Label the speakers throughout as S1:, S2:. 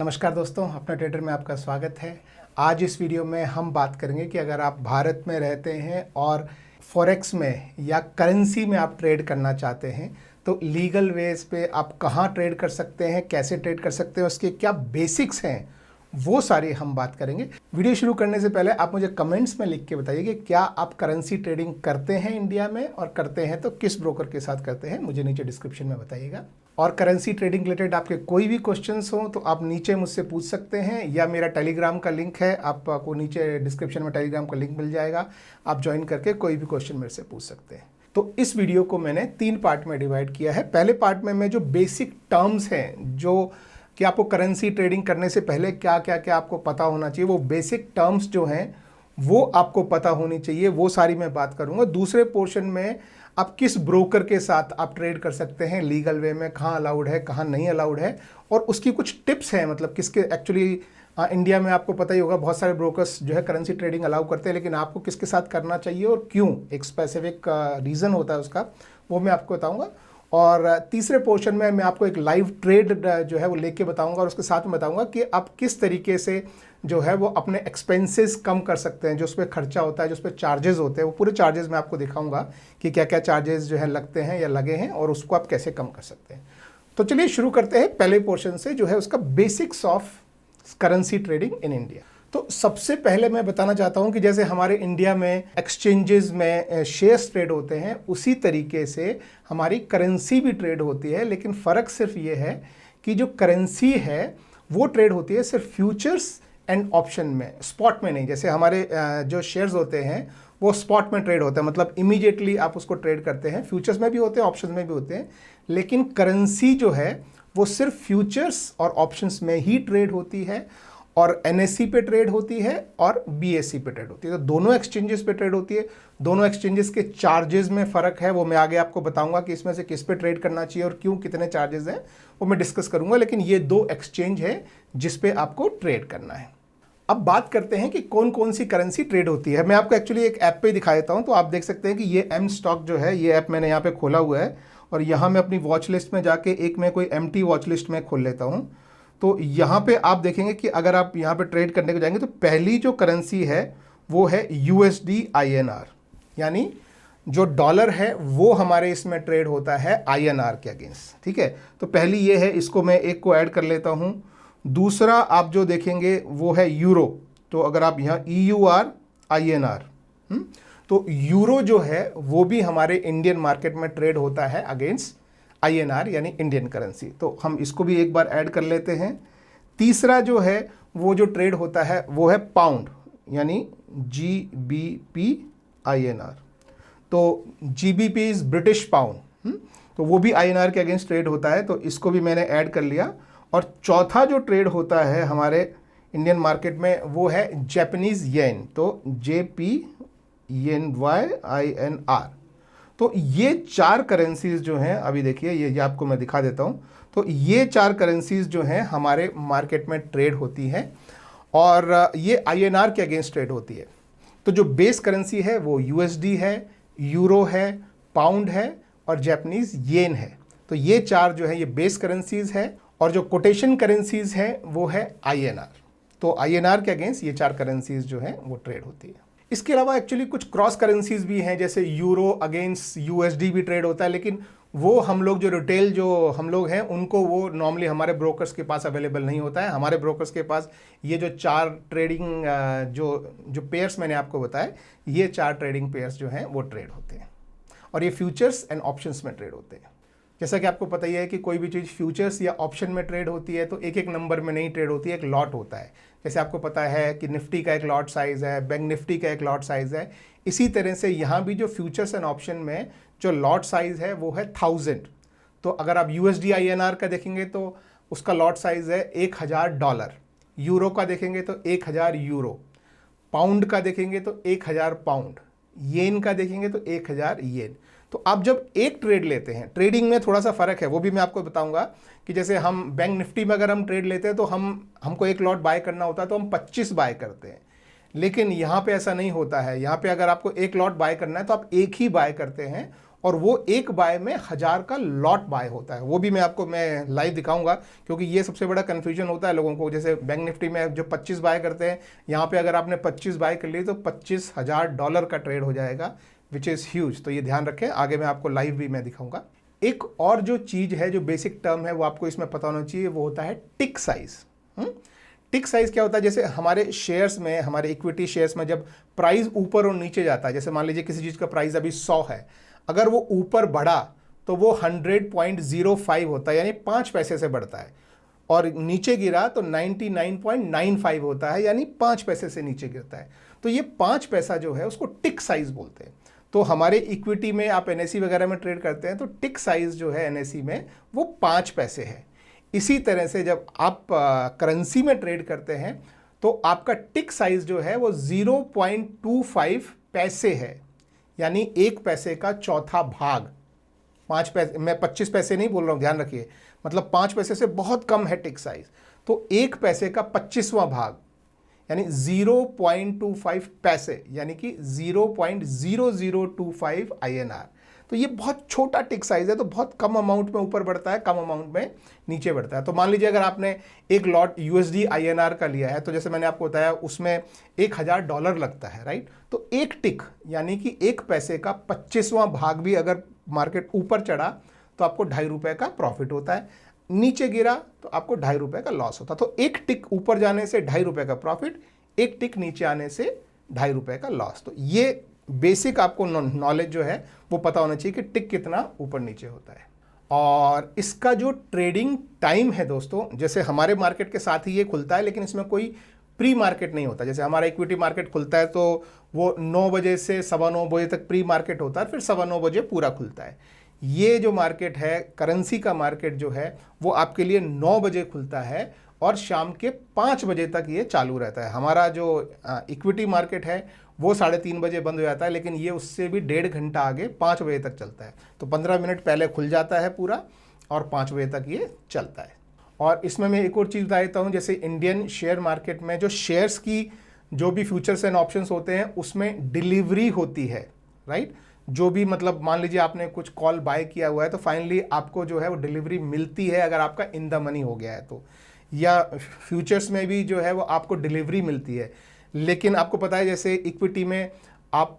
S1: नमस्कार दोस्तों, अपना ट्रेडर में आपका स्वागत है। आज इस वीडियो में हम बात करेंगे कि अगर आप भारत में रहते हैं और फॉरेक्स में या करेंसी में आप ट्रेड करना चाहते हैं तो लीगल वेज पे आप कहाँ ट्रेड कर सकते हैं, कैसे ट्रेड कर सकते हैं, उसके क्या बेसिक्स हैं, वो सारी हम बात करेंगे। वीडियो शुरू करने से पहले आप मुझे कमेंट्स में लिख के बताइए कि क्या आप करेंसी ट्रेडिंग करते हैं इंडिया में, और करते हैं तो किस ब्रोकर के साथ करते हैं, मुझे नीचे डिस्क्रिप्शन में बताइएगा। और करेंसी ट्रेडिंग रिलेटेड आपके कोई भी क्वेश्चंस हो तो आप नीचे मुझसे पूछ सकते हैं, या मेरा टेलीग्राम का लिंक है, आपको नीचे डिस्क्रिप्शन में टेलीग्राम का लिंक मिल जाएगा, आप ज्वाइन करके कोई भी क्वेश्चन मेरे से पूछ सकते हैं। तो इस वीडियो को मैंने 3 पार्ट में डिवाइड किया है। पहले पार्ट में मैं जो बेसिक टर्म्स हैं, जो कि आपको करेंसी ट्रेडिंग करने से पहले क्या क्या क्या आपको पता होना चाहिए, वो बेसिक टर्म्स जो हैं वो आपको पता होनी चाहिए, वो सारी मैं बात करूंगा। दूसरे पोर्शन में आप किस ब्रोकर के साथ आप ट्रेड कर सकते हैं लीगल वे में, कहाँ अलाउड है कहाँ नहीं अलाउड है, और उसकी कुछ टिप्स हैं। मतलब किसके एक्चुअली इंडिया में आपको पता ही होगा बहुत सारे ब्रोकर्स जो है करेंसी ट्रेडिंग अलाउ करते हैं, लेकिन आपको किसके साथ करना चाहिए और क्यों, एक स्पेसिफिक रीज़न होता है उसका, वो मैं आपको बताऊँगा। और तीसरे पोर्शन में मैं आपको एक लाइव ट्रेड जो है वो लेके बताऊंगा, और उसके साथ में बताऊंगा कि आप किस तरीके से जो है वो अपने एक्सपेंसेस कम कर सकते हैं, जो उस पर खर्चा होता है, जो उस पर चार्जेस होते हैं, वो पूरे चार्जेस मैं आपको दिखाऊंगा कि क्या क्या चार्जेस जो है लगते हैं या लगे हैं, और उसको आप कैसे कम कर सकते हैं। तो चलिए शुरू करते हैं पहले पोर्शन से, जो है उसका basics of currency trading in India. तो सबसे पहले मैं बताना चाहता हूं कि जैसे हमारे इंडिया में एक्सचेंजेस में शेयर्स ट्रेड होते हैं, उसी तरीके से हमारी करेंसी भी ट्रेड होती है। लेकिन फ़र्क सिर्फ ये है कि जो करेंसी है वो ट्रेड होती है सिर्फ फ्यूचर्स एंड ऑप्शन में, स्पॉट में नहीं। जैसे हमारे जो शेयर्स होते हैं वो स्पॉट में ट्रेड होता है, मतलब इमीडिएटली आप उसको ट्रेड करते हैं। फ्यूचर्स में भी होते हैं, ऑप्शन में भी होते हैं, लेकिन करेंसी जो है वो सिर्फ फ्यूचर्स और ऑप्शंस में ही ट्रेड होती है, और एनएससी पे ट्रेड होती है और बीएससी पे ट्रेड होती है। तो दोनों एक्सचेंजेस पे ट्रेड होती है। दोनों एक्सचेंजेस के चार्जेस में फ़र्क है, वो मैं आगे आपको बताऊंगा कि इसमें से किस पे ट्रेड करना चाहिए और क्यों, कितने चार्जेस हैं, वो मैं डिस्कस करूंगा। लेकिन ये 2 एक्सचेंज है जिस पे आपको ट्रेड करना है। अब बात करते हैं कि कौन कौन सी करेंसी ट्रेड होती है। मैं आपको एक्चुअली एक ऐप पे दिखा देता हूँ। तो आप देख सकते हैं कि ये एम स्टॉक जो है, ये ऐप मैंने यहाँ पे खोला हुआ है, और यहाँ मैं अपनी वॉच लिस्ट में जाके एक मैं कोई एम्प्टी वॉच लिस्ट में खोल लेता हूँ। तो यहाँ पे आप देखेंगे कि अगर आप यहाँ पे ट्रेड करने को जाएंगे तो पहली जो करेंसी है वो है USD INR, यानी जो डॉलर है वो हमारे इसमें ट्रेड होता है INR के अगेंस्ट। ठीक है, तो पहली ये है, इसको मैं एक को ऐड कर लेता हूँ। दूसरा आप जो देखेंगे वो है यूरो। तो अगर आप यहाँ EUR INR, तो यूरो जो है वो भी हमारे इंडियन मार्केट में ट्रेड होता है अगेंस्ट INR, यानी इंडियन करेंसी। तो हम इसको भी एक बार ऐड कर लेते हैं। तीसरा जो है वो जो ट्रेड होता है वो है पाउंड, यानी GBP INR। तो GBP इज ब्रिटिश पाउंड, तो वो भी INR के अगेंस्ट ट्रेड होता है, तो इसको भी मैंने ऐड कर लिया। और चौथा जो ट्रेड होता है हमारे इंडियन मार्केट में वो है जापानीज येन, तो JPYNR। तो ये 4 करेंसीज जो हैं, अभी देखिए ये आपको मैं दिखा देता हूँ। तो ये 4 करेंसीज जो हैं हमारे मार्केट में ट्रेड होती हैं, और ये INR के अगेंस्ट ट्रेड होती है। तो जो बेस करेंसी है वो USD है, यूरो है, पाउंड है और जापानीज येन है। तो ये 4 जो है ये बेस करेंसीज है, और जो कोटेशन करेंसीज है वो है INR। तो INR के अगेंस्ट ये 4 करेंसीज जो है वो ट्रेड होती है। इसके अलावा एक्चुअली कुछ क्रॉस करेंसीज भी हैं, जैसे यूरो अगेंस्ट USD भी ट्रेड होता है, लेकिन वो हम लोग जो रिटेल जो हम लोग हैं उनको वो नॉर्मली हमारे ब्रोकर्स के पास अवेलेबल नहीं होता है। हमारे ब्रोकर्स के पास ये जो 4 ट्रेडिंग जो पेयर्स मैंने आपको बताए, ये 4 ट्रेडिंग पेयर्स जो हैं वो ट्रेड होते हैं, और ये फ्यूचर्स एंड ऑप्शंस में ट्रेड होते हैं। जैसा कि आपको पता ही है कि कोई भी चीज़ फ्यूचर्स या ऑप्शन में ट्रेड होती है तो एक एक नंबर में नहीं ट्रेड होती है, एक लॉट होता है। जैसे आपको पता है कि निफ्टी का एक लॉट साइज़ है, बैंक निफ्टी का एक लॉट साइज़ है, इसी तरह से यहाँ भी जो फ्यूचर्स एंड ऑप्शन में जो लॉट साइज़ है वो है 1000। तो अगर आप USD INR का देखेंगे तो उसका लॉट साइज़ है $1000, यूरो का देखेंगे तो 1000 यूरो, पाउंड का देखेंगे तो 1000 पाउंड, येन का देखेंगे तो 1000 येन। तो आप जब एक ट्रेड लेते हैं, ट्रेडिंग में थोड़ा सा फ़र्क है, वो भी मैं आपको बताऊंगा कि जैसे हम बैंक निफ्टी में अगर हम ट्रेड लेते हैं तो हमको एक लॉट बाय करना होता है तो हम 25 बाय करते हैं, लेकिन यहाँ पे ऐसा नहीं होता है। यहाँ पे अगर आपको एक लॉट बाय करना है तो आप एक ही बाय करते हैं, और वो एक बाय में 1000 का लॉट बाय होता है। वो भी मैं लाइव दिखाऊंगा, क्योंकि ये सबसे बड़ा कन्फ्यूजन होता है लोगों को। जैसे बैंक निफ्टी में जो 25 बाय करते हैं, यहाँ पे अगर आपने 25 बाय कर ली तो $25,000 का ट्रेड हो जाएगा, विच इज़ ह्यूज। तो ये ध्यान रखें, आगे मैं आपको लाइव भी मैं दिखाऊंगा। एक और जो चीज़ है, जो बेसिक टर्म है, वो आपको इसमें पता होना चाहिए, वो होता है टिक साइज़। टिक साइज़ क्या होता है? जैसे हमारे शेयर्स में, हमारे इक्विटी शेयर्स में जब प्राइस ऊपर और नीचे जाता है, जैसे मान लीजिए किसी चीज़ का प्राइस अभी 100 है, अगर वो ऊपर बढ़ा तो वो 100.05 होता है, यानी 5 पैसे से बढ़ता है, और नीचे गिरा तो 99.95 होता है, यानी 5 पैसे से नीचे गिरता है। तो ये 5 पैसा जो है उसको टिक साइज़ बोलते हैं। तो हमारे इक्विटी में आप एनएसई वगैरह में ट्रेड करते हैं तो टिक साइज़ जो है एनएसई में वो 5 पैसे है। इसी तरह से जब आप करेंसी में ट्रेड करते हैं तो आपका टिक साइज़ जो है वो 0.25 पैसे है, यानी 1 पैसे का चौथा भाग। 5 पैसे, मैं 25 पैसे नहीं बोल रहा हूँ, ध्यान रखिए, मतलब 5 पैसे से बहुत कम है टिक साइज़। तो 1 पैसे का 25वां भाग, यानी 0.25 पैसे, यानी कि 0.0025 INR। तो ये बहुत छोटा टिक साइज है, तो बहुत कम अमाउंट में ऊपर बढ़ता है, कम अमाउंट में नीचे बढ़ता है। तो मान लीजिए अगर आपने एक लॉट USD INR का लिया है, तो जैसे मैंने आपको बताया उसमें $1000 लगता है, राइट। तो एक टिक यानी कि 1 पैसे का 25वां भाग भी अगर मार्केट ऊपर चढ़ा तो आपको ₹2.5 का प्रॉफिट होता है, नीचे गिरा तो आपको ₹2.5 का लॉस होता है। तो एक टिक ऊपर जाने से ₹2.5 का प्रॉफिट, एक टिक नीचे आने से ₹2.5 का लॉस। तो ये बेसिक आपको नॉलेज जो है वो पता होना चाहिए कि टिक कितना ऊपर नीचे होता है। और इसका जो ट्रेडिंग टाइम है दोस्तों, जैसे हमारे मार्केट के साथ ही ये खुलता है, लेकिन इसमें कोई प्री मार्केट नहीं होता। जैसे हमारा इक्विटी मार्केट खुलता है तो वो 9 बजे से 9:15 बजे तक प्री मार्केट होता है, फिर 9:15 बजे पूरा खुलता है। ये जो मार्केट है, करेंसी का मार्केट जो है, वो आपके लिए 9 बजे खुलता है और शाम के 5 बजे तक ये चालू रहता है। हमारा जो इक्विटी मार्केट है वो 3:30 बजे बंद हो जाता है, लेकिन ये उससे भी 1.5 घंटा आगे 5 बजे तक चलता है। तो 15 मिनट पहले खुल जाता है पूरा और 5 बजे तक ये चलता है। और इसमें मैं एक और चीज़ बता देता हूँ, जैसे इंडियन शेयर मार्केट में जो शेयर्स की जो भी फ्यूचर्स एंड ऑप्शंस होते हैं उसमें डिलीवरी होती है, राइट। जो भी मतलब मान लीजिए आपने कुछ कॉल बाय किया हुआ है तो फाइनली आपको जो है वो डिलीवरी मिलती है, अगर आपका इन द मनी हो गया है तो। या फ्यूचर्स में भी जो है वो आपको डिलीवरी मिलती है। लेकिन आपको पता है जैसे इक्विटी में आप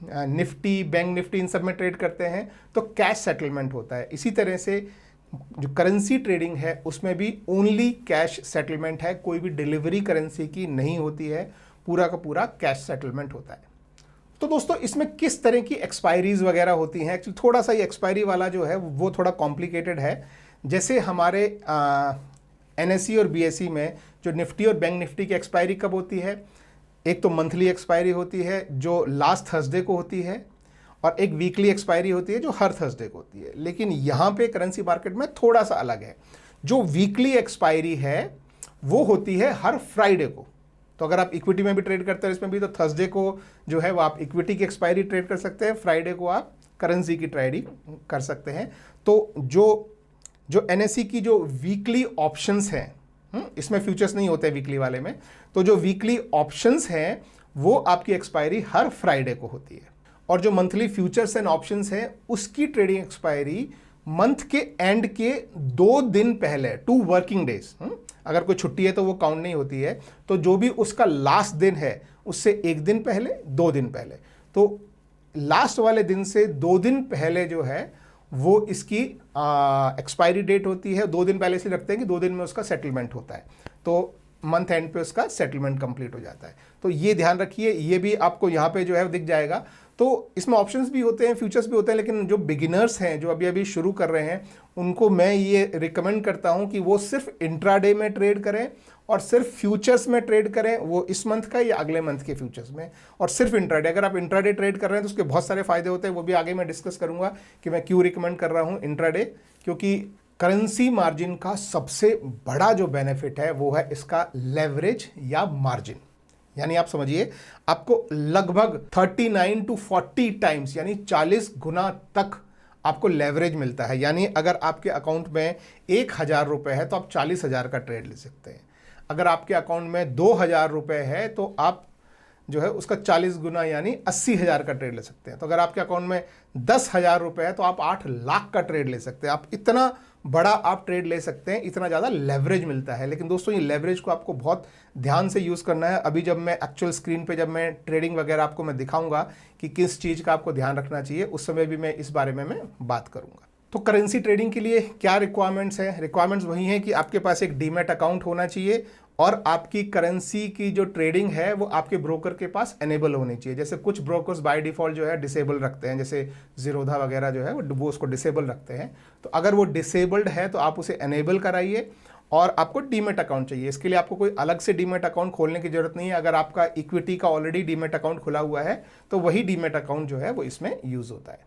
S1: निफ्टी, बैंक निफ्टी, इन सब में ट्रेड करते हैं तो कैश सेटलमेंट होता है। इसी तरह से जो करेंसी ट्रेडिंग है उसमें भी ओनली कैश सेटलमेंट है, कोई भी डिलीवरी करेंसी की नहीं होती है, पूरा का पूरा कैश सेटलमेंट होता है। तो दोस्तों इसमें किस तरह की एक्सपायरीज वगैरह होती हैं, एक्चुअली थोड़ा सा ये एक्सपायरी वाला जो है वो थोड़ा कॉम्प्लिकेटेड है। जैसे हमारे NSE और BSE में जो निफ्टी और बैंक निफ्टी की एक्सपायरी कब होती है, एक तो मंथली एक्सपायरी होती है जो लास्ट थर्सडे को होती है, और एक वीकली एक्सपायरी होती है जो हर थर्सडे को होती है। लेकिन यहाँ पे करेंसी मार्केट में थोड़ा सा अलग है। जो वीकली एक्सपायरी है वो होती है हर फ्राइडे को। तो अगर आप इक्विटी में भी ट्रेड करते हैं इसमें भी, तो थर्सडे को जो है वो आप इक्विटी की एक्सपायरी ट्रेड कर सकते हैं, फ्राइडे को आप करेंसी की ट्रेडिंग कर सकते हैं। तो जो NSE की जो वीकली ऑप्शंस हैं, इसमें फ्यूचर्स नहीं होते वीकली वाले में, तो जो वीकली ऑप्शंस हैं वो आपकी एक्सपायरी हर फ्राइडे को होती है। और जो मंथली फ्यूचर्स एंड ऑप्शंस हैं उसकी ट्रेडिंग एक्सपायरी मंथ के एंड के 2 दिन पहले, 2 वर्किंग डेज, अगर कोई छुट्टी है तो वो काउंट नहीं होती है। तो जो भी उसका लास्ट दिन है उससे 1 दिन पहले, 2 दिन पहले, तो लास्ट वाले दिन से 2 दिन पहले जो है वो इसकी एक्सपायरी डेट होती है। 2 दिन पहले से रखते हैं कि 2 दिन में उसका सेटलमेंट होता है, तो मंथ एंड पे उसका सेटलमेंट कंप्लीट हो जाता है। तो ये ध्यान रखिए, ये भी आपको यहाँ पे जो है दिख जाएगा। तो इसमें ऑप्शंस भी होते हैं, फ्यूचर्स भी होते हैं, लेकिन जो बिगिनर्स हैं, जो अभी शुरू कर रहे हैं, उनको मैं ये रिकमेंड करता हूँ कि वो सिर्फ इंट्राडे में ट्रेड करें और सिर्फ फ्यूचर्स में ट्रेड करें, वो इस मंथ का या अगले मंथ के फ्यूचर्स में, और सिर्फ इंट्राडे। अगर आप इंट्राडे ट्रेड कर रहे हैं तो उसके बहुत सारे फायदे होते हैं, वो भी आगे मैं डिस्कस करूँगा कि मैं क्यों रिकमेंड कर रहा हूँ इंट्राडे। क्योंकि करेंसी मार्जिन का सबसे बड़ा जो बेनिफिट है वो है इसका लेवरेज या मार्जिन। यानी आप समझिए आपको लगभग 39 to 40 टाइम्स, यानी 40 गुना तक आपको लेवरेज मिलता है। यानी अगर आपके अकाउंट में 1000 रुपये है तो आप 40,000 का ट्रेड ले सकते हैं। अगर आपके अकाउंट में 2000 रुपये है तो आप जो है उसका 40 गुना यानी 80,000 का ट्रेड ले सकते हैं। तो अगर आपके अकाउंट में 10,000 रुपये है तो आप 8 लाख का ट्रेड ले सकते हैं। आप इतना बड़ा आप ट्रेड ले सकते हैं, इतना ज़्यादा लेवरेज मिलता है। लेकिन दोस्तों ये लेवरेज को आपको बहुत ध्यान से यूज़ करना है। अभी जब मैं एक्चुअल स्क्रीन पे जब मैं ट्रेडिंग वगैरह आपको मैं दिखाऊंगा कि किस चीज़ का आपको ध्यान रखना चाहिए, उस समय भी मैं इस बारे में मैं बात करूंगा। तो करेंसी ट्रेडिंग के लिए क्या रिक्वायरमेंट्स हैं? रिक्वायरमेंट्स वही हैं कि आपके पास एक डीमैट अकाउंट होना चाहिए और आपकी करेंसी की जो ट्रेडिंग है वो आपके ब्रोकर के पास एनेबल होनी चाहिए। जैसे कुछ ब्रोकर्स बाय डिफ़ॉल्ट जो है डिसेबल रखते हैं, जैसे ज़ीरोधा वगैरह जो है वो उसको डिसेबल रखते हैं। तो अगर वो डिसेबल्ड है तो आप उसे एनेबल कराइए और आपको डीमैट अकाउंट चाहिए। इसके लिए आपको कोई अलग से डीमैट अकाउंट खोलने की जरूरत नहीं है। अगर आपका इक्विटी का ऑलरेडी डीमैट अकाउंट खुला हुआ है तो वही डीमैट अकाउंट जो है वो इसमें यूज़ होता है।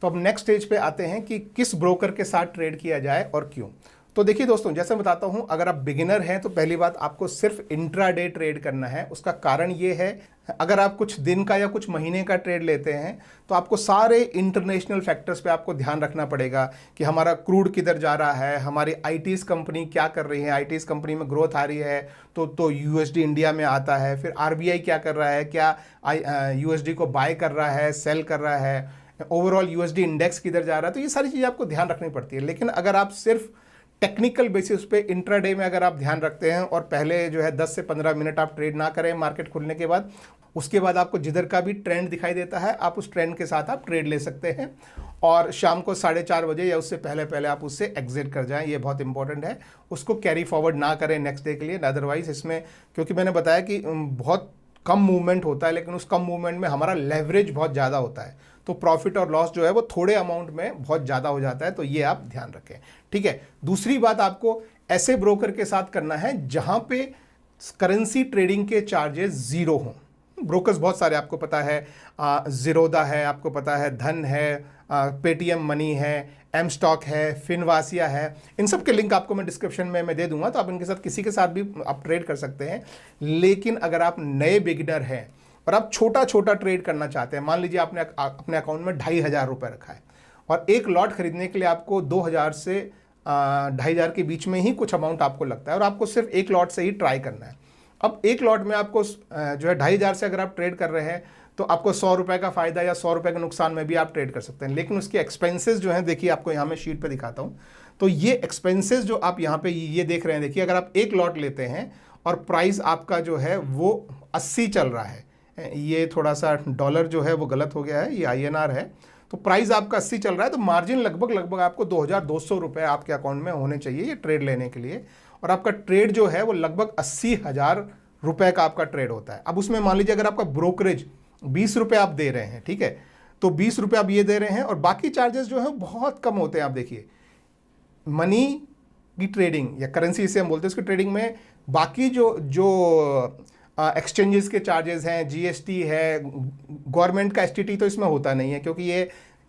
S1: तो अब नेक्स्ट स्टेज पे आते हैं कि किस ब्रोकर के साथ ट्रेड किया जाए और क्यों। तो देखिए दोस्तों, जैसे मैं बताता हूं, अगर आप बिगिनर हैं तो पहली बात आपको सिर्फ इंट्राडे ट्रेड करना है। उसका कारण ये है, अगर आप कुछ दिन का या कुछ महीने का ट्रेड लेते हैं तो आपको सारे इंटरनेशनल फैक्टर्स पे आपको ध्यान रखना पड़ेगा कि हमारा क्रूड किधर जा रहा है, हमारी आईटीज कंपनी क्या कर रही है, आईटीज कंपनी में ग्रोथ आ रही है तो यूएसडी इंडिया में आता है, फिर आरबीआई क्या कर रहा है, क्या यूएसडी को बाय कर रहा है, सेल कर रहा है, ओवरऑल यूएसडी इंडेक्स किधर जा रहा है। तो ये सारी चीज़ें आपको ध्यान रखनी पड़ती है। लेकिन अगर आप सिर्फ टेक्निकल बेसिस पे इंट्राडे में अगर आप ध्यान रखते हैं और पहले जो है 10 से 15 मिनट आप ट्रेड ना करें मार्केट खुलने के बाद, उसके बाद आपको जिधर का भी ट्रेंड दिखाई देता है आप उस ट्रेंड के साथ आप ट्रेड ले सकते हैं और शाम को 4:30 बजे या उससे पहले पहले आप उससे एग्जिट कर जाएं। ये बहुत इंपॉर्टेंट है, उसको कैरी फॉरवर्ड ना करें नेक्स्ट डे के लिए। अदरवाइज इसमें, क्योंकि मैंने बताया कि बहुत कम मूवमेंट होता है लेकिन उस कम मूवमेंट में हमारा लेवरेज बहुत ज़्यादा होता है, तो प्रॉफिट और लॉस जो है वो थोड़े अमाउंट में बहुत ज़्यादा हो जाता है। तो ये आप ध्यान रखें, ठीक है। दूसरी बात, आपको ऐसे ब्रोकर के साथ करना है जहां पे करेंसी ट्रेडिंग के चार्जेस जीरो हों। ब्रोकर्स बहुत सारे आपको पता है, ज़ीरोधा है, आपको पता है धन है, पेटीएम मनी है, एम स्टॉक है, फिनवासिया है। इन सब के लिंक आपको मैं डिस्क्रिप्शन में मैं दे दूंगा, तो आप इनके साथ किसी के साथ भी आप ट्रेड कर सकते हैं। लेकिन अगर आप नए बिगिनर हैं और आप छोटा छोटा ट्रेड करना चाहते हैं, मान लीजिए आपने अपने अकाउंट में 2,500 रुपये रखा है और एक लॉट खरीदने के लिए आपको 2,000 से 2,500 के बीच में ही कुछ अमाउंट आपको लगता है और आपको सिर्फ एक लॉट से ही ट्राई करना है। अब एक लॉट में आपको जो है 2,500 से अगर आप ट्रेड कर रहे हैं तो आपको 100 रुपये का फ़ायदा या 100 रुपये के नुकसान में भी आप ट्रेड कर सकते हैं। लेकिन उसके एक्सपेंसेस जो हैं, देखिए आपको यहाँ मैं शीट पे दिखाता हूँ। तो ये एक्सपेंसेस जो आप यहाँ पे ये देख रहे हैं, देखिए अगर आप एक लॉट लेते हैं और प्राइस आपका जो है वो 80 चल रहा है, ये थोड़ा सा डॉलर जो है वो गलत हो गया है, ये INR है, तो प्राइस आपका 80 चल रहा है, तो मार्जिन लगभग आपको 2,200 रुपये आपके अकाउंट में होने चाहिए ये ट्रेड लेने के लिए। और आपका ट्रेड जो है वो लगभग 80,000 रुपये का आपका ट्रेड होता है। अब उसमें मान लीजिए अगर आपका ब्रोकरेज 20 रुपये आप दे रहे हैं, ठीक है, तो 20 रुपये आप ये दे रहे हैं और बाकी चार्जेस जो है बहुत कम होते हैं। आप देखिए मनी की ट्रेडिंग या करेंसी इसे हम बोलते हैं, उसकी ट्रेडिंग में बाकी जो एक्सचेंजेस के चार्जेस हैं, GST है, गवर्नमेंट का STT तो इसमें होता नहीं है क्योंकि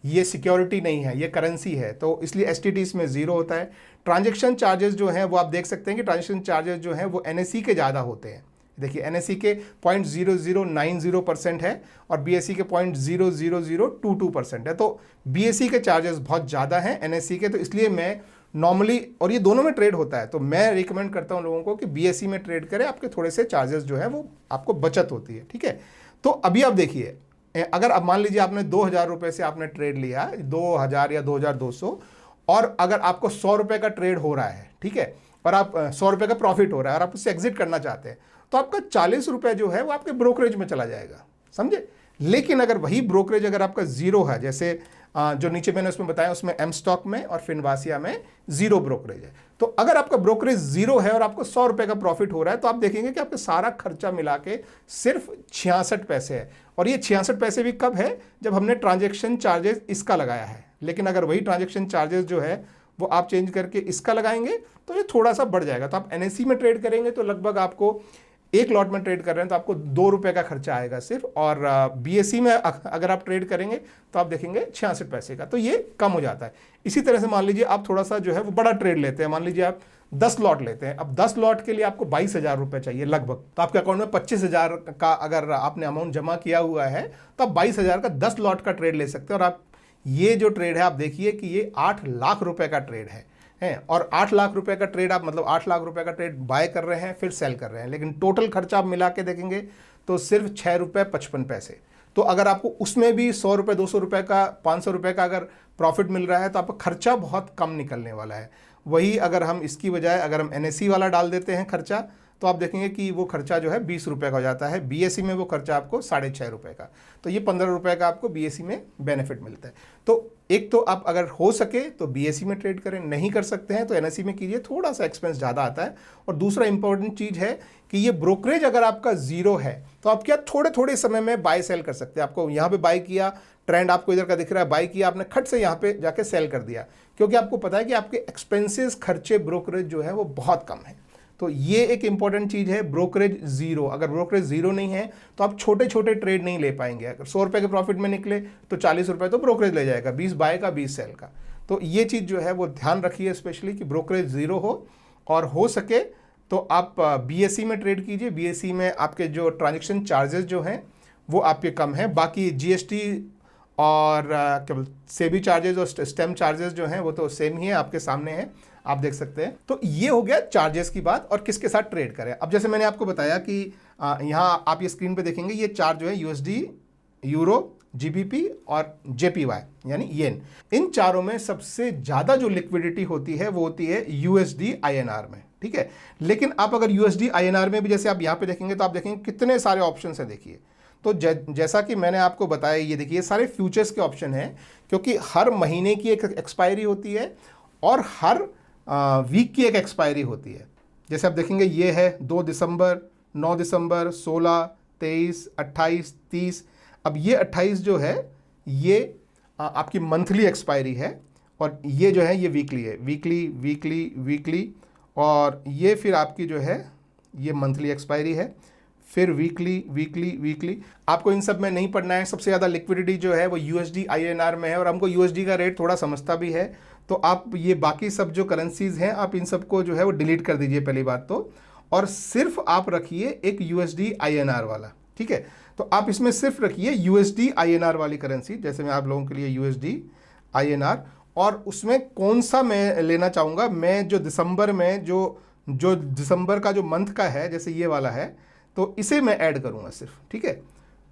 S1: ये सिक्योरिटी नहीं है, ये करेंसी है, तो इसलिए STT इसमें ज़ीरो होता है। ट्रांजैक्शन चार्जेस जो हैं वो आप देख सकते हैं कि ट्रांजैक्शन चार्जेस जो हैं वो NSE के ज़्यादा होते हैं। देखिए NSE के 0.0090% है और BSE के 0.00022% है, तो BSE के चार्जेस बहुत ज़्यादा हैं NSE के, तो इसलिए मैं नॉर्मली, और ये दोनों में ट्रेड होता है, तो मैं रिकमेंड करता हूँ लोगों को कि BSE में ट्रेड करें, आपके थोड़े से चार्जेस जो है वो आपको बचत होती है, ठीक है। तो अभी आप देखिए, अगर अब मान लीजिए आपने 2,000 रुपये से आपने ट्रेड लिया, 2,000 या 2,200, और अगर आपको 100 रुपये का ट्रेड हो रहा है, ठीक है, और आप 100 रुपये का प्रॉफिट हो रहा है और आप उससे एग्जिट करना चाहते हैं, तो आपका 40 रुपये जो है वो आपके ब्रोकरेज में चला जाएगा, समझे। लेकिन अगर वही ब्रोकरेज अगर आपका जीरो है, जैसे जो नीचे मैंने उसमें बताया, उसमें एम स्टॉक में और फिनवासिया में जीरो ब्रोकरेज है, तो अगर आपका ब्रोकरेज जीरो है और आपको 100 रुपये का प्रॉफिट हो रहा है, तो आप देखेंगे कि आपका सारा खर्चा मिला के सिर्फ 66 पैसे है। और ये 66 पैसे भी कब है, जब हमने ट्रांजेक्शन चार्जेस इसका लगाया है। लेकिन अगर वही ट्रांजेक्शन चार्जेस जो है वो आप चेंज करके इसका लगाएंगे तो ये थोड़ा सा बढ़ जाएगा। तो आप NSE में ट्रेड करेंगे तो लगभग आपको एक लॉट में ट्रेड कर रहे हैं तो आपको 2 रुपये का खर्चा आएगा सिर्फ, और BSE में अगर आप ट्रेड करेंगे तो आप देखेंगे 66 पैसे का, तो ये कम हो जाता है। इसी तरह से मान लीजिए आप थोड़ा सा जो है वो बड़ा ट्रेड लेते हैं, मान लीजिए आप 10 लॉट लेते हैं। अब 10 लॉट के लिए आपको 22,000 रुपये चाहिए लगभग, तो आपके अकाउंट में 25,000 का अगर आपने अमाउंट जमा किया हुआ है तो आप 22,000 का 10 लॉट का ट्रेड ले सकते हैं। और आप ये जो ट्रेड है आप देखिए कि ये 8 लाख रुपए का ट्रेड है। हैं, और 8 लाख रुपए का ट्रेड आप, मतलब 8 लाख रुपए का ट्रेड बाय कर रहे हैं फिर सेल कर रहे हैं, लेकिन टोटल खर्चा आप मिला के देखेंगे तो सिर्फ 6 रुपये 55 पैसे। तो अगर आपको उसमें भी 100 रुपये 200 रुपये का 500 रुपये का अगर प्रॉफिट मिल रहा है तो आपका खर्चा बहुत कम निकलने वाला है। वही अगर हम इसकी बजाय अगर हम NSE वाला डाल देते हैं खर्चा, तो आप देखेंगे कि वो खर्चा जो है 20 रुपये का हो जाता है। BSE में वो खर्चा आपको 6.5 रुपये का, तो ये 15 रुपये का आपको BSE में बेनिफिट मिलता है। तो एक तो आप अगर हो सके तो BSE में ट्रेड करें, नहीं कर सकते हैं तो NSE में कीजिए, थोड़ा सा एक्सपेंस ज़्यादा आता है। और दूसरा इंपॉर्टेंट चीज़ है कि ये ब्रोकरेज अगर आपका ज़ीरो है तो आप क्या थोड़े थोड़े समय में बाय सेल कर सकते हैं। आपको यहाँ पे बाय किया, ट्रेंड आपको इधर का दिख रहा है, बाय किया आपने, खट से यहाँ पे जाके सेल कर दिया, क्योंकि आपको पता है कि आपके एक्सपेंसेस खर्चे ब्रोकरेज जो है वो बहुत कम है। तो ये एक इंपॉर्टेंट चीज़ है, ब्रोकरेज ज़ीरो। अगर ब्रोकरेज ज़ीरो नहीं है तो आप छोटे छोटे ट्रेड नहीं ले पाएंगे। अगर 100 रुपये के प्रॉफिट में निकले तो 40 रुपये तो ब्रोकरेज ले जाएगा, 20 बाय का 20 सेल का। तो ये चीज़ जो है वो ध्यान रखिए स्पेशली कि ब्रोकरेज ज़ीरो हो, और हो सके तो आप BSE में ट्रेड कीजिए। BSE में आपके जो ट्रांजेक्शन चार्जेस जो हैं वो आपके कम हैं, बाकी GST और क्या सेबी चार्जेस और स्टैम्प चार्जेस जो हैं वो तो सेम ही है, आपके सामने है, आप देख सकते हैं। तो ये हो गया चार्जेस की बात और किसके साथ ट्रेड करें। अब जैसे मैंने आपको बताया कि यहाँ आप ये स्क्रीन पे देखेंगे ये चार्ट जो है USD, यूरो, GBP और JPY यानी येन, इन चारों में सबसे ज़्यादा जो लिक्विडिटी होती है वो होती है USD INR में, ठीक है। लेकिन आप अगर USD INR में भी जैसे आप यहाँ पे देखेंगे तो आप देखेंगे कितने सारे ऑप्शन हैं, देखिए। तो जैसा कि मैंने आपको बताया, ये देखिए सारे फ्यूचर्स के ऑप्शन हैं, क्योंकि हर महीने की एक एक्सपायरी होती है और हर वीक की एक एक्सपायरी होती है। जैसे आप देखेंगे ये है 2 दिसंबर, 9 दिसंबर, 16, 23, 28, 30। अब ये 28 जो है ये आपकी मंथली एक्सपायरी है, और ये जो है ये वीकली है, वीकली वीकली वीकली, और ये फिर आपकी जो है ये मंथली एक्सपायरी है, फिर वीकली वीकली वीकली। आपको इन सब में नहीं पढ़ना है। सबसे ज़्यादा लिक्विडिटी जो है वो USD INR में है, और हमको USD का रेट थोड़ा समझता भी है, तो आप ये बाकी सब जो करेंसीज हैं आप इन सबको जो है वो डिलीट कर दीजिए पहली बात तो, और सिर्फ आप रखिए एक USD INR वाला, ठीक है। तो आप इसमें सिर्फ रखिए USD INR वाली करेंसी, जैसे मैं आप लोगों के लिए USD INR, और उसमें कौन सा मैं लेना चाहूँगा, मैं जो दिसंबर में जो दिसंबर का जो मंथ का है, जैसे ये वाला है, तो इसे मैं ऐड करूँगा सिर्फ, ठीक है।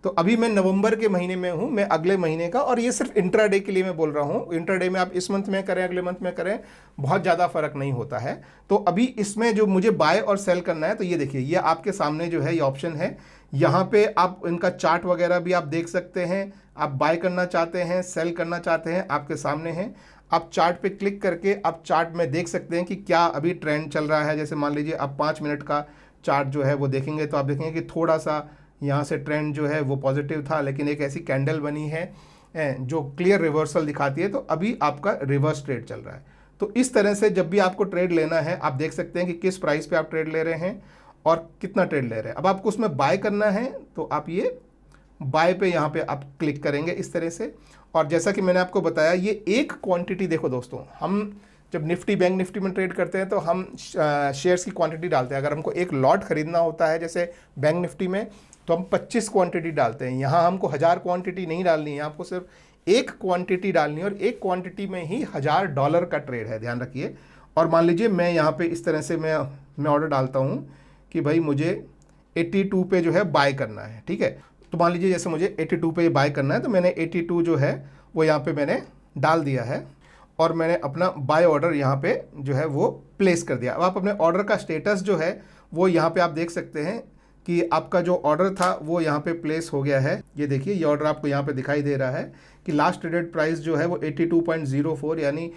S1: तो अभी मैं नवंबर के महीने में हूँ, मैं अगले महीने का, और ये सिर्फ इंट्राडे के लिए मैं बोल रहा हूँ। इंट्राडे में आप इस मंथ में करें अगले मंथ में करें, बहुत ज़्यादा फर्क नहीं होता है। तो अभी इसमें जो मुझे बाय और सेल करना है, तो ये देखिए ये आपके सामने जो है ये ऑप्शन है। यहाँ पे आप इनका चार्ट वगैरह भी आप देख सकते हैं। आप बाय करना चाहते हैं, सेल करना चाहते हैं, आपके सामने है। आप चार्ट पे क्लिक करके आप चार्ट में देख सकते हैं कि क्या अभी ट्रेंड चल रहा है। जैसे मान लीजिए आप 5 मिनट का चार्ट जो है वो देखेंगे तो आप देखेंगे कि थोड़ा सा यहाँ से ट्रेंड जो है वो पॉजिटिव था, लेकिन एक ऐसी कैंडल बनी है जो क्लियर रिवर्सल दिखाती है, तो अभी आपका रिवर्स ट्रेड चल रहा है। तो इस तरह से जब भी आपको ट्रेड लेना है आप देख सकते हैं कि किस प्राइस पे आप ट्रेड ले रहे हैं और कितना ट्रेड ले रहे हैं। अब आपको उसमें बाय करना है तो आप ये बाय पे यहाँ पे आप क्लिक करेंगे इस तरह से। और जैसा कि मैंने आपको बताया ये एक क्वांटिटी, देखो दोस्तों, हम जब निफ्टी बैंक निफ्टी में ट्रेड करते हैं तो हम शेयर्स की क्वांटिटी डालते हैं। अगर हमको एक लॉट खरीदना होता है जैसे बैंक निफ्टी में, तो हम 25 क्वांटिटी डालते हैं। यहाँ हमको 1000 क्वांटिटी नहीं डालनी है, आपको सिर्फ एक क्वांटिटी डालनी है, और एक क्वांटिटी में ही $1000 का ट्रेड है, ध्यान रखिए। और मान लीजिए मैं यहाँ पे इस तरह से मैं ऑर्डर डालता हूँ कि भाई मुझे 82 पे जो है बाय करना है, ठीक है। तो मान लीजिए जैसे मुझे 82 पे बाय करना है, तो मैंने 82 जो है वो यहाँ पे मैंने डाल दिया है, और मैंने अपना बाय ऑर्डर यहाँ पे जो है वो प्लेस कर दिया। अब आप अपने ऑर्डर का स्टेटस जो है वो यहाँ पे आप देख सकते हैं कि आपका जो ऑर्डर था वो यहाँ पे प्लेस हो गया है। ये देखिए ये ऑर्डर आपको यहाँ पे दिखाई दे रहा है कि लास्ट ट्रेडेड प्राइस जो है वो 82.04 यानी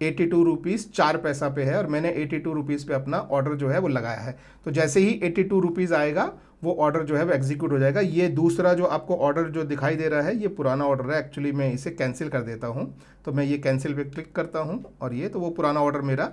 S1: 82 रुपीज़ 4 पैसा पे है, और मैंने 82 रुपीज़ पे अपना ऑर्डर जो है वो लगाया है। तो जैसे ही 82 रुपीज़ आएगा वो ऑर्डर जो है वो एग्जीक्यूट हो जाएगा। ये दूसरा जो आपको ऑर्डर जो दिखाई दे रहा है ये पुराना ऑर्डर है, एक्चुअली मैं इसे कैंसिल कर देता हूँ। तो मैं ये कैंसिल पे क्लिक करता हूँ, और ये तो वो पुराना ऑर्डर मेरा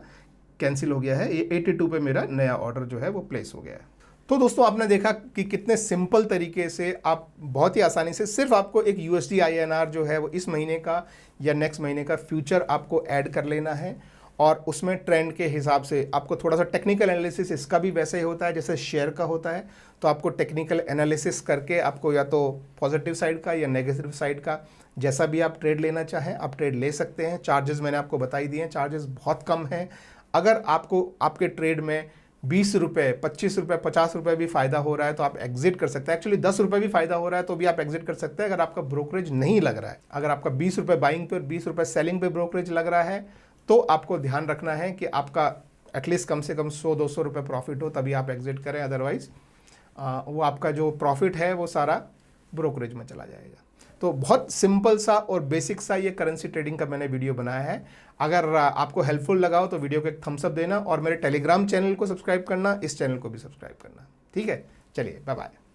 S1: कैंसिल हो गया है। ये 82 पे मेरा नया ऑर्डर जो है वो प्लेस हो गया है। तो दोस्तों आपने देखा कि कितने सिंपल तरीके से आप बहुत ही आसानी से, सिर्फ आपको एक USD INR जो है वो इस महीने का या नेक्स्ट महीने का फ्यूचर आपको ऐड कर लेना है, और उसमें ट्रेंड के हिसाब से आपको थोड़ा सा टेक्निकल एनालिसिस इसका भी वैसे ही होता है जैसे शेयर का होता है। तो आपको टेक्निकल एनालिसिस करके आपको या तो पॉजिटिव साइड का या नेगेटिव साइड का जैसा भी आप ट्रेड लेना चाहें आप ट्रेड ले सकते हैं। चार्जेस मैंने आपको बता ही दिए हैं, चार्जेस बहुत कम हैं। अगर आपको आपके ट्रेड में 20 रुपये, 25 रुपये, 50 रुपये भी फ़ायदा हो रहा है तो आप एग्जिट कर सकते हैं। एक्चुअली 10 रुपये भी फ़ायदा हो रहा है तो भी आप एग्जिट कर सकते हैं अगर आपका ब्रोकरेज नहीं लग रहा है। अगर आपका 20 रुपये बाइंग पे और 20 रुपये सेलिंग पे ब्रोकरेज लग रहा है तो आपको ध्यान रखना है कि आपका एटलीस्ट कम से कम 100-200 रुपये प्रॉफिट हो तभी आप एग्जिट करें, अदरवाइज वो आपका जो प्रॉफिट है वो सारा ब्रोकरेज में चला जाएगा। तो बहुत सिंपल सा और बेसिक सा ये करेंसी ट्रेडिंग का मैंने वीडियो बनाया है। अगर आपको हेल्पफुल लगा हो तो वीडियो को एक थम्स अप देना और मेरे टेलीग्राम चैनल को सब्सक्राइब करना, इस चैनल को भी सब्सक्राइब करना। ठीक है, चलिए बाय बाय।